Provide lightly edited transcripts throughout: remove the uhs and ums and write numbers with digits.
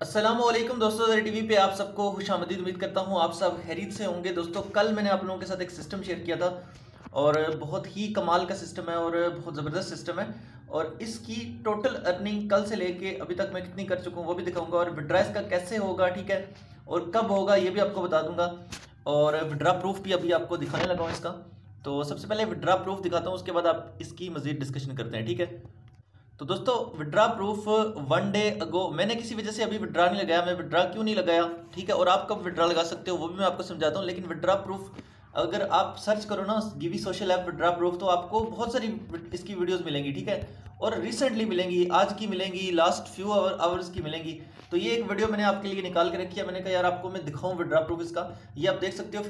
अस्सलामुअलैकुम दोस्तों, ज़रा टीवी पे आप सबको खुशामदीद। उम्मीद करता हूँ आप सब खैरियत से होंगे। दोस्तों, कल मैंने आप लोगों के साथ एक सिस्टम शेयर किया था और बहुत ही कमाल का सिस्टम है और बहुत ज़बरदस्त सिस्टम है। और इसकी टोटल अर्निंग कल से लेके अभी तक मैं कितनी कर चुका हूँ वो भी दिखाऊंगा, और विड्रा इसका कैसे होगा, ठीक है, और कब होगा ये भी आपको बता दूंगा। और विड्रा प्रूफ भी अभी आपको दिखाने लगा हूँ इसका। तो सबसे पहले विड्रा प्रूफ दिखाता हूँ, उसके बाद आप इसकी मज़ीद डिस्कशन करते हैं, ठीक है। तो दोस्तों, विड्रा प्रूफ 1 डे अगो मैंने किसी वजह से अभी विड्रा नहीं लगाया। मैं विड्रा क्यों नहीं लगाया, ठीक है, और आप कब विड्रा लगा सकते हो वो भी मैं आपको समझाता हूँ। लेकिन विड्रा प्रूफ अगर आप सर्च करो ना गिवी सोशल ऐप विड्रा प्रूफ, तो आपको बहुत सारी इसकी वीडियोस मिलेंगी, ठीक है, और रिसेंटली मिलेंगी, आज की मिलेंगी, लास्ट फ्यू आवर्स की मिलेंगी। तो ये एक वीडियो मैंने आपके लिए निकाल के रखी है। मैंने कहा यार आपको मैं दिखाऊं विड्रा प्रूफ इसका। ये आप देख सकते हो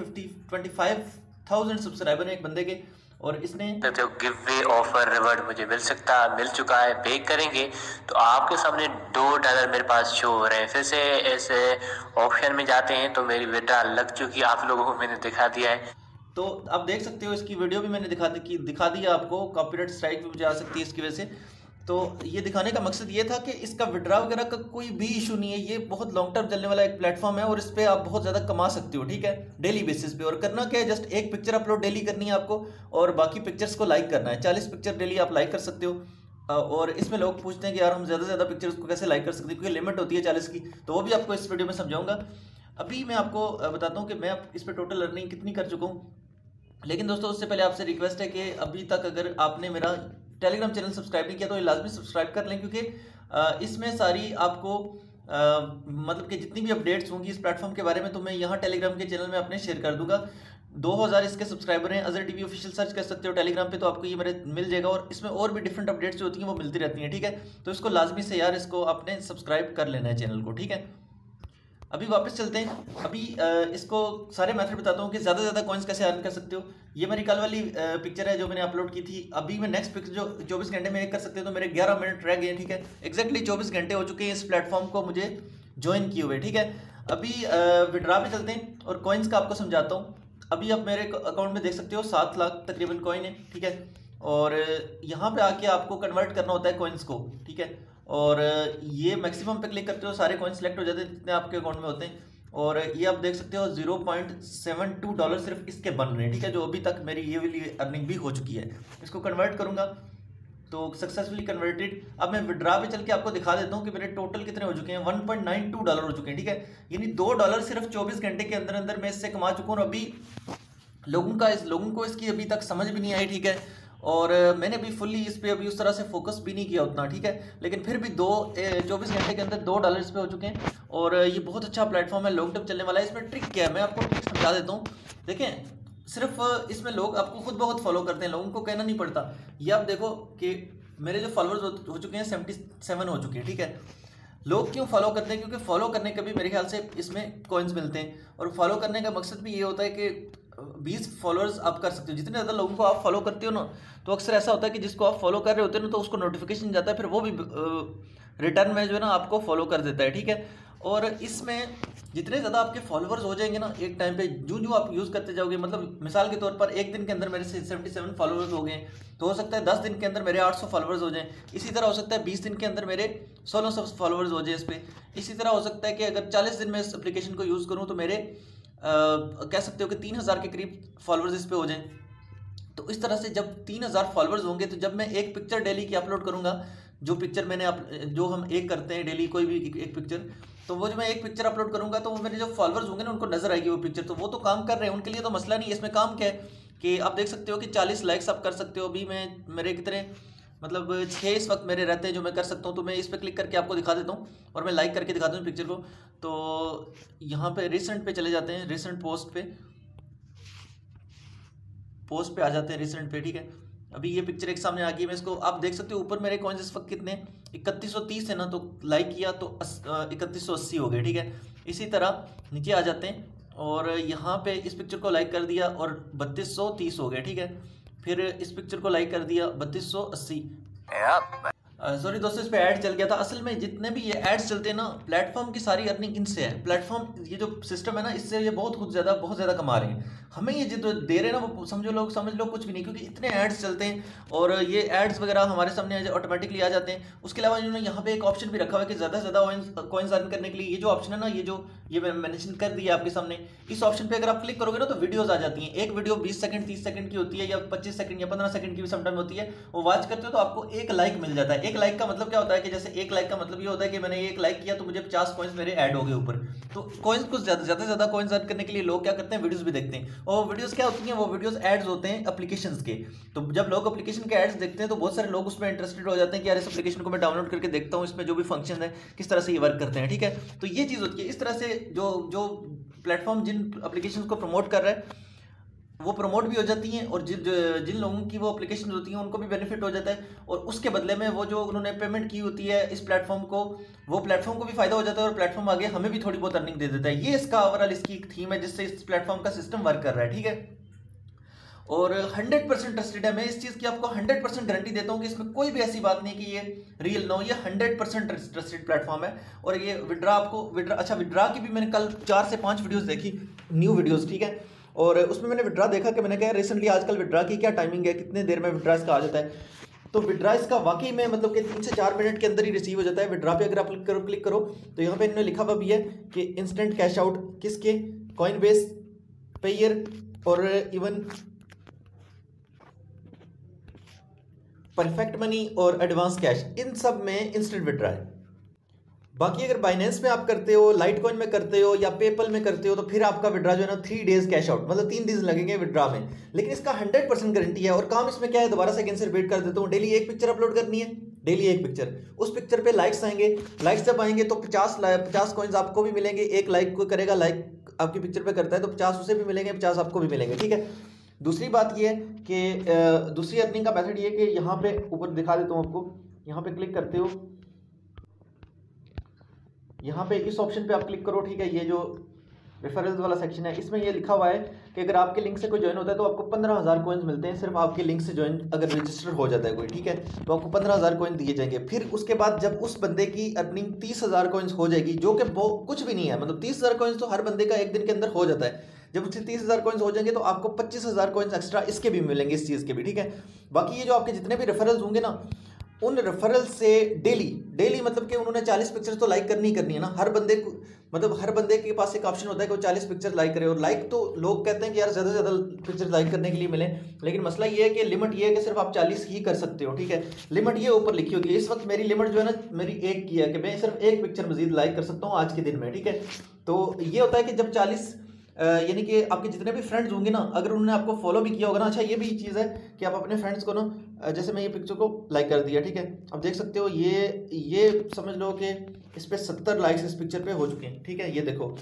25,000 सब्सक्राइबर हैं एक बंदे के, और इसने तो गिव वे ऑफर रिवॉर्ड मुझे मिल चुका है। पे करेंगे तो आपके सामने $2 मेरे पास शो हो रहे हैं। फिर से ऐसे ऑप्शन में जाते हैं तो मेरी विड्रा लग चुकी है, आप लोगों को मैंने दिखा दिया है। तो आप देख सकते हो इसकी वीडियो भी मैंने दिखा दिया आपको। कॉपीराइट स्ट्राइक भी मुझे आ सकती है इसकी वजह से। तो ये दिखाने का मकसद ये था कि इसका विड्रा वगैरह का कोई भी इशू नहीं है। ये बहुत लॉन्ग टर्म चलने वाला एक प्लेटफॉर्म है और इस पर आप बहुत ज़्यादा कमा सकते हो, ठीक है, डेली बेसिस पे। और करना क्या है, जस्ट एक पिक्चर अपलोड डेली करनी है आपको और बाकी पिक्चर्स को लाइक करना है। 40 पिक्चर डेली आप लाइक कर सकते हो। और इसमें लोग पूछते हैं कि यार हम ज़्यादा से ज़्यादा पिक्चर्स को कैसे लाइक कर सकते हैं, क्योंकि लिमिट होती है 40 की। तो वो भी आपको इस वीडियो में समझाऊंगा। अभी मैं आपको बताता हूँ कि मैं इस पर टोटल अर्निंग कितनी कर चुका हूँ। लेकिन दोस्तों, उससे पहले आपसे रिक्वेस्ट है कि अभी तक अगर आपने मेरा टेलीग्राम चैनल सब्सक्राइब नहीं किया तो ये लाजमी सब्सक्राइब कर लें, क्योंकि इसमें सारी आपको मतलब कि जितनी भी अपडेट्स होंगी इस प्लेटफॉर्म के बारे में तो मैं यहाँ टेलीग्राम के चैनल में अपने शेयर कर दूंगा। 2000 इसके सब्सक्राइबर हैं। अजहर टीवी ऑफिशियल सर्च कर सकते हो टेलीग्राम पे, तो आपको ये मेरे मिल जाएगा। और इसमें और भी डिफरेंट अपडेट्स जो होती हैं वो मिलती रहती हैं, ठीक है। तो इसको लाजमी से यार इसको आपने सब्सक्राइब कर लेना है चैनल को, ठीक है। अभी वापस चलते हैं। अभी इसको सारे मेथड बताता हूँ कि ज़्यादा से ज़्यादा कॉइन्स कैसे अर्न कर सकते हो। ये मेरी कल वाली पिक्चर है जो मैंने अपलोड की थी। अभी मैं नेक्स्ट पिक्चर जो 24 घंटे में कर सकते हो, तो मेरे 11 मिनट रह गए, ठीक है। एक्जैक्टली 24 घंटे हो चुके हैं इस प्लेटफॉर्म को मुझे ज्वाइन किए हुए, ठीक है। अभी विड्रा पे चलते हैं और कॉइन्स का आपको समझाता हूँ। अभी आप मेरे अकाउंट में देख सकते हो 7 लाख तकरीबन कॉइन है, ठीक है। और यहाँ पे आके आपको कन्वर्ट करना होता है कॉइन्स को, ठीक है। और ये मैक्सिमम पे क्लिक करते हो सारे कॉइन सेलेक्ट हो जाते हैं जितने आपके अकाउंट में होते हैं। और ये आप देख सकते हो $0.72 सिर्फ इसके बन रहे हैं, ठीक है, जो अभी तक मेरी ये वाली अर्निंग भी हो चुकी है। इसको कन्वर्ट करूंगा तो सक्सेसफुली कन्वर्टेड। अब मैं विड्रा पे चल के आपको दिखा देता हूँ कि मेरे टोटल कितने हो चुके हैं। $1.92 हो चुके हैं, ठीक है। यानी $2 सिर्फ 24 घंटे के अंदर अंदर मैं इससे कमा चुका हूँ। और अभी लोगों को इसकी अभी तक समझ भी नहीं आई, ठीक है। और मैंने भी फुल्ली इस पे अभी उस तरह से फोकस भी नहीं किया उतना, ठीक है। लेकिन फिर भी 24 घंटे के अंदर $2 इस पे हो चुके हैं। और ये बहुत अच्छा प्लेटफॉर्म है, लॉन्ग टर्म चलने वाला है। इसमें ट्रिक क्या है मैं आपको ट्रिक समझा देता हूँ। देखें, सिर्फ इसमें लोग आपको खुद बहुत फॉलो करते हैं, लोगों को कहना नहीं पड़ता। ये आप देखो कि मेरे जो फॉलोअर्स हो चुके हैं 77 हो चुके हैं, ठीक है। लोग क्यों फॉलो करते हैं, क्योंकि फॉलो करने के भी मेरे ख्याल से इसमें कॉइन्स मिलते हैं। और फॉलो करने का मकसद भी ये होता है कि 20 फॉलोअर्स आप कर सकते हो। जितने ज़्यादा लोगों को आप फॉलो करते हो ना, तो अक्सर ऐसा होता है कि जिसको आप फॉलो कर रहे होते हो ना, तो उसको नोटिफिकेशन जाता है, फिर वो भी रिटर्न में जो है ना आपको फॉलो कर देता है, ठीक है। और इसमें जितने ज़्यादा आपके फॉलोअर्स हो जाएंगे ना एक टाइम पे, जो आप यूज़ करते जाओगे, मतलब मिसाल के तौर पर एक दिन के अंदर मेरे 77 फॉलोअर्स हो गए, तो हो सकता है 10 दिन के अंदर मेरे 800 फॉलोअर्स हो जाएं। इसी तरह हो सकता है 20 दिन के अंदर मेरे 1600 फॉलोअर्स हो जाए इस पर। इसी तरह हो सकता है कि अगर 40 दिन में इस एप्लीकेशन को यूज़ करूँ तो मेरे कह सकते हो कि 3000 के करीब फॉलोअर्स इस पर हो जाएं। तो इस तरह से जब 3000 फॉलोअर्स होंगे, तो जब मैं एक पिक्चर डेली की अपलोड करूंगा, जो पिक्चर जो हम एक करते हैं डेली कोई भी एक पिक्चर, तो वो जो मैं एक पिक्चर अपलोड करूंगा तो वो मेरे जो फॉलोअर्स होंगे ना उनको नजर आएगी वो पिक्चर। तो वो तो काम कर रहे हैं, उनके लिए तो मसला नहीं है। इसमें काम क्या है कि आप देख सकते हो कि 40 लाइक्स आप कर सकते हो। अभी मेरे कितने मतलब 6 इस वक्त मेरे रहते हैं जो मैं कर सकता हूँ। तो मैं इस पर क्लिक करके आपको दिखा देता हूँ और मैं लाइक करके दिखाता हूँ पिक्चर को। तो यहाँ पे रिसेंट पे चले जाते हैं, रिसेंट पोस्ट पे आ जाते हैं, रिसेंट पे, ठीक है। अभी ये पिक्चर एक सामने आ गई, मैं इसको आप देख सकते हो। ऊपर मेरे कॉइन्स इस वक्त कितने 3130 है ना, तो लाइक किया तो 3180 हो गए, ठीक है। इसी तरह नीचे आ जाते हैं और यहाँ पे इस पिक्चर को लाइक कर दिया और 3230 हो गए, ठीक है। फिर इस पिक्चर को लाइक कर दिया 3280। सॉरी दोस्तों, इस पे ऐड चल गया था। असल में जितने भी ये एड्स चलते हैं ना, प्लेटफॉर्म की सारी अर्निंग इनसे है। प्लेटफॉर्म ये जो सिस्टम है ना, इससे ये बहुत ज़्यादा कमा रहे हैं। हमें ये जो दे रहे हैं ना, वो समझ लो कुछ भी नहीं, क्योंकि इतने एड्स चलते हैं और ये एड्स वगैरह हमारे सामने ऑटोमेटिकली आ जाते हैं। उसके अलावा इन्होंने यहाँ पे एक ऑप्शन भी रखा हुआ है कि ज़्यादा से ज़्यादा कॉइन्स अर्न करने के लिए ये जो ऑप्शन है ना, ये मैं मेंशन कर दिया आपके सामने। इस ऑप्शन पे अगर आप क्लिक करोगे ना तो वीडियोस आ जाती हैं। एक वीडियो 20 सेकंड 30 सेकंड की होती है, या 25 सेकंड या 15 सेकंड की भी समटाइम होती है। वो वॉच करते हो तो आपको एक लाइक मिल जाता है। एक लाइक का मतलब क्या होता है कि जैसे एक लाइक का मतलब ये होता है कि मैंने एक लाइक किया तो मुझे 50 कॉइन्स मेरे ऐड हो गए ऊपर। तो कॉइन्स को ज़्यादा से ज़्यादा कॉइन्स अर्न करने के लिए लोग क्या करते हैं, वीडियोस भी देखते हैं। और वीडियोस क्या होती हैं, वो वीडियोस एड्स होते हैं एप्लीकेशंस के। तो जब लोग एप्लीकेशन के एड्स देखते हैं तो बहुत सारे लोग उसमें इंटरेस्टेड हो जाते हैं कि यार इस एप्लीकेशन को मैं डाउनलोड करके देखता हूँ, इसमें जो भी फंक्शन है किस तरह से ये वर्क करते हैं। ठीक है, तो ये चीज़ होती है। इस तरह से जो प्लेटफॉर्म जिन एप्लीकेशन को प्रमोट कर रहा है वो प्रमोट भी हो जाती हैं, और जिन लोगों की वो एप्लीकेशन होती हैं उनको भी बेनिफिट हो जाता है। और उसके बदले में वो जो उन्होंने पेमेंट की होती है इस प्लेटफॉर्म को, वो प्लेटफॉर्म को भी फायदा हो जाता है और प्लेटफॉर्म आगे हमें भी थोड़ी बहुत अर्निंग दे देता है। ये इसका ओवरऑल इसकी एक थीम है जिससे इस प्लेटफॉर्म का सिस्टम वर्क कर रहा है। ठीक है, और 100% ट्रस्टेड है। मैं इस चीज़ की आपको 100% गारंटी देता हूँ कि इसमें कोई भी ऐसी बात नहीं कि ये रियल ना हो। ये 100% ट्रस्टेड प्लेटफॉर्म है। और ये विड्रा की भी मैंने कल 4 से 5 वीडियोस देखी, न्यू वीडियोस। ठीक है, और उसमें मैंने विड्रा देखा कि मैंने कहा रिसेंटली आजकल विड्रा की क्या टाइमिंग है, कितने देर में विड्रा इसका आ जाता है। तो विड्रा इसका वाकई में मतलब कि 3 से 4 मिनट के अंदर ही रिसीव हो जाता है। विड्रा पे अगर आप क्लिक करो तो यहाँ पे इन्होंने लिखा हुआ भी है कि इंस्टेंट कैश आउट किसके, कॉइनबेस, पेयर और इवन परफेक्ट मनी और एडवांस कैश, इन सब में इंस्टेंट विड्रा है। बाकी अगर बाइनेंस में आप करते हो, लाइट कॉइन में करते हो या पेपल में करते हो तो फिर आपका विड्रा जो है ना 3 डेज कैश आउट, मतलब 3 दिन लगेंगे विड्रा में। लेकिन इसका 100% गारंटी है। और काम इसमें क्या है, दोबारा से अगेन से रिपीट कर देता हूँ, डेली एक पिक्चर अपलोड करनी है, डेली एक पिक्चर। उस पिक्चर पे लाइक्स आएंगे, लाइक्स जब आएंगे तो 50 कॉइन्स आपको भी मिलेंगे। एक लाइक को करेगा, लाइक आपकी पिक्चर पे करता है तो 50 उसे भी मिलेंगे, 50 आपको भी मिलेंगे। ठीक है, दूसरी बात ये है कि दूसरी अर्निंग का मेथड ये है कि यहाँ पे ऊपर दिखा देता हूँ आपको। यहाँ पे क्लिक करते हो, यहाँ पे इस ऑप्शन पे आप क्लिक करो। ठीक है, ये जो रेफरल्स वाला सेक्शन है इसमें ये लिखा हुआ है कि अगर आपके लिंक से कोई ज्वाइन होता है तो आपको 15,000 कॉइन्स मिलते हैं, सिर्फ आपके लिंक से ज्वाइन अगर रजिस्टर हो जाता है कोई। ठीक है, तो आपको 15,000 कॉइन दिए जाएंगे। फिर उसके बाद जब उस बंदे की अर्निंग 30,000 कॉइन्स हो जाएगी, जो कि कुछ भी नहीं है, मतलब 30,000 कॉइन्स तो हर बंदे का एक दिन के अंदर हो जाता है। जब उससे 30,000 कॉइन्स हो जाएंगे तो आपको 25,000 कॉइन्स एक्स्ट्रा इसके भी मिलेंगे, इस चीज़ के भी। ठीक है, बाकी ये जो आपके जितने भी रेफरल्स होंगे ना, उन रेफरल से डेली मतलब कि उन्होंने 40 पिक्चर्स तो लाइक करनी है ना। हर बंदे को, मतलब हर बंदे के पास एक ऑप्शन होता है कि वो 40 पिक्चर लाइक करे। और लाइक तो लोग कहते हैं कि यार ज़्यादा से ज़्यादा पिक्चर लाइक करने के लिए मिले, लेकिन मसला ये है कि लिमिट ये है कि सिर्फ आप 40 ही कर सकते हो। ठीक है, लिमिट ये ऊपर लिखी होगी। इस वक्त मेरी लिमिट जो है ना, मेरी 1 की है कि मैं सिर्फ 1 पिक्चर मजीद लाइक कर सकता हूँ आज के दिन में। ठीक है, तो ये होता है कि जब 40 यानी कि आपके जितने भी फ्रेंड्स होंगे ना, अगर उन्होंने आपको फॉलो भी किया होगा ना। अच्छा, ये भी चीज़ है कि आप अपने फ्रेंड्स को ना, जैसे मैं ये पिक्चर को लाइक कर दिया। ठीक है, अब देख सकते हो ये समझ लो कि इस पर 70 लाइक्स इस पिक्चर पे हो चुके हैं। ठीक है, ये देखो,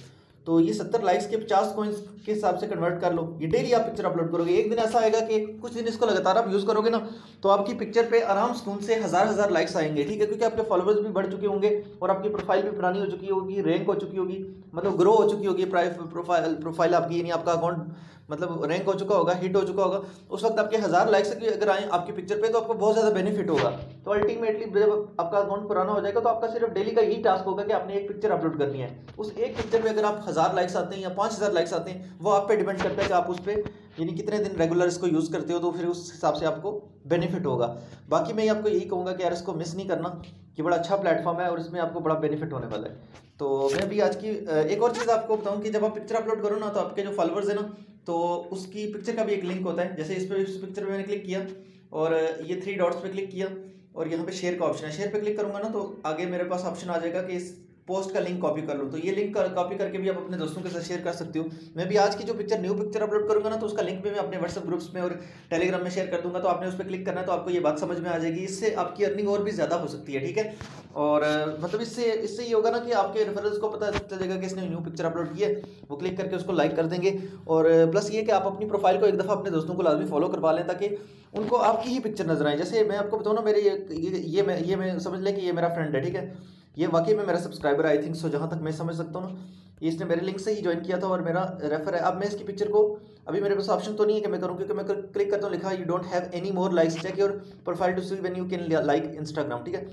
तो ये 70 लाइक्स के 50 कॉइन्स के हिसाब से कन्वर्ट कर लो। ये डेली आप पिक्चर अपलोड करोगे, एक दिन ऐसा आएगा कि कुछ दिन इसको लगातार आप यूज़ करोगे ना, तो आपकी पिक्चर पे आराम सुकून से हज़ार लाइक्स आएंगे। ठीक है, क्योंकि आपके फॉलोअर्स भी बढ़ चुके होंगे और आपकी प्रोफाइल भी पुरानी हो चुकी होगी, रैंक हो चुकी होगी, मतलब ग्रो हो चुकी होगी प्रोफाइल आपकी, यानी आपका अकाउंट मतलब रैंक हो चुका होगा, हिट हो चुका होगा। उस वक्त आपके 1000 लाइक्स अगर आए आपकी पिक्चर पे तो आपको बहुत ज़्यादा बेनिफिट होगा। तो अल्टीमेटली जब आपका अकाउंट पुराना हो जाएगा तो आपका सिर्फ डेली का यही टास्क होगा कि आपने एक पिक्चर अपलोड करनी है। उस एक पिक्चर पे अगर आप 1000 लाइक्स आते हैं या 5000 लाइक्स आते हैं, वो आप पे डिपेंड करता है कि आप उस पर यानी कितने दिन रेगुलर इसको यूज़ करते हो, तो फिर उस हिसाब से आपको बेनिफिट होगा। बाकी मैं आपको यही कहूँगा कि यार इसको मिस नहीं करना, कि बड़ा अच्छा प्लेटफॉर्म है और इसमें आपको बड़ा बेनिफिट होने वाला है। तो मैं भी आज की एक और चीज़ आपको बताऊँ कि जब आप पिक्चर अपलोड करो ना, तो आपके जो फॉलोअर्स है ना, तो उसकी पिक्चर का भी एक लिंक होता है। जैसे इस पिक्चर पे मैंने क्लिक किया और ये 3 डॉट्स पे क्लिक किया और यहाँ पे शेयर का ऑप्शन है, शेयर पे क्लिक करूँगा ना तो आगे मेरे पास ऑप्शन आ जाएगा कि इस पोस्ट का लिंक कॉपी कर लो। तो ये लिंक कॉपी करके भी आप अपने दोस्तों के साथ शेयर कर सकते हो। मैं भी आज की जो न्यू पिक्चर अपलोड करूंगा ना, तो उसका लिंक भी मैं अपने व्हाट्सएप ग्रुप्स में और टेलीग्राम में शेयर कर दूंगा। तो आपने उस पर क्लिक करना है तो आपको ये बात समझ में आ जाएगी। इससे आपकी अर्निंग और भी ज़्यादा हो सकती है। ठीक है, और मतलब इससे ये होगा ना कि आपके रेफरेंस को पता चलेगा कि इसने न्यू पिक्चर अपलोड की है, वो क्लिक करके उसको लाइक कर देंगे। और प्लस ये कि आप अपनी प्रोफाइल को एक दफ़ा अपने दोस्तों को लाजमी फॉलो करवा लें ताकि उनको आपकी ही पिक्चर नजर आए। जैसे मैं आपको बताऊँ ना, मेरे ये मैं समझ लें कि ये मेरा फ्रेंड है। ठीक है, ये वाकई में मेरा सब्सक्राइबर आई थिंक सो, जहाँ तक मैं समझ सकता हूँ ना, ये इसने मेरे लिंक से ही ज्वाइन किया था और मेरा रेफर है। अब मैं इसकी पिक्चर को अभी मेरे पास ऑप्शन तो नहीं है कि मैं करूँ, क्योंकि मैं क्लिक करता हूँ, लिखा you don't have any more likes, check your profile to see when you can like Instagram. ठीक है,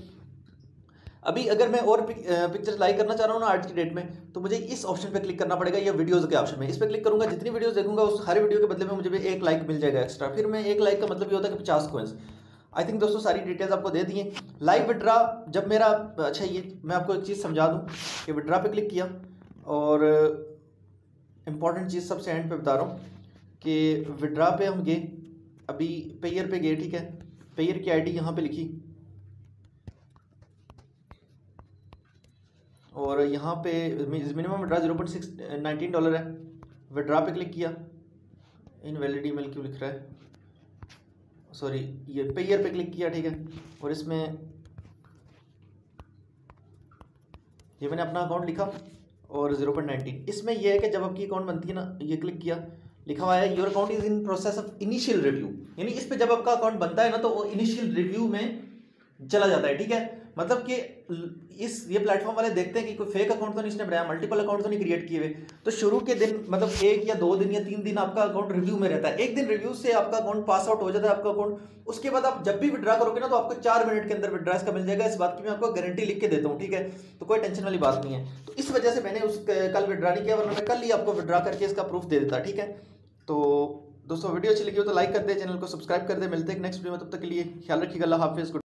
अभी अगर मैं और पिक्चर्स लाइक करना चाह रहा हूँ ना आज की डेट में, तो मुझे इस ऑप्शन पे क्लिक करना पड़ेगा, या वीडियोस के ऑप्शन में। इस पे क्लिक करूंगा, जितनी वीडियोस देखूंगा उस हर वीडियो के बदले में मुझे भी 1 लाइक मिल जाएगा एक्स्ट्रा। फिर मैं 1 लाइक का मतलब ये होता है कि 50 कॉइंस। आई थिंक दोस्तों सारी डिटेल्स आपको दे दी हैं। लाइव विड्रा जब मेरा, अच्छा ये मैं आपको एक चीज़ समझा दूँ कि विड्रा पे क्लिक किया, और इम्पॉर्टेंट चीज़ सबसे एंड पे बता रहा हूँ कि विड्रा पे हम गए, अभी पेयर पे गए, ठीक है, पेयर की ID यहाँ पे लिखी, और यहाँ पे मिनिमम विड्रा $0.19 है। विड्रा पे क्लिक किया, इनवैलिड ईमेल क्यों लिख रहा है, सॉरी, ये पेयर पे क्लिक किया, ठीक है, और इसमें ये मैंने अपना अकाउंट लिखा और 0.19। इसमें यह है कि जब आपकी अकाउंट बनती है ना, ये क्लिक किया, लिखा हुआ है your account is in process of initial review, यानी इस पे जब आपका अकाउंट बनता है ना तो वो इनिशियल रिव्यू में चला जाता है। ठीक है, मतलब कि ये प्लेटफॉर्म वाले देखते हैं कि कोई फेक अकाउंट तो नहीं इसने बनाया, मल्टीपल अकाउंट तो नहीं क्रिएट किए हुए। तो शुरू के दिन मतलब 1 या 2 दिन या 3 दिन आपका अकाउंट रिव्यू में रहता है। 1 दिन रिव्यू से आपका अकाउंट पास आउट हो जाता है आपका अकाउंट। उसके बाद आप जब भी विड्रा करोगे ना तो आपको 4 मिनट के अंदर विड्रा इसका मिल जाएगा। इस बात की मैं आपको गारंटी लिख के देता हूँ, ठीक है, तो कोई टेंशन वाली बात नहीं है। तो इस वजह से मैंने कल विड्रा नहीं किया, वरना मैं कल ही आपको विड्रा करके इसका प्रूफ दे देता। ठीक है, तो दोस्तों वीडियो अच्छी लगी हो तो लाइक कर दे, चैनल को सब्सक्राइब कर दे। मिलते हैं नेक्स्ट वीडियो में, तब तक के लिए ख्याल रखिएगा, अल्लाह हाफिज़।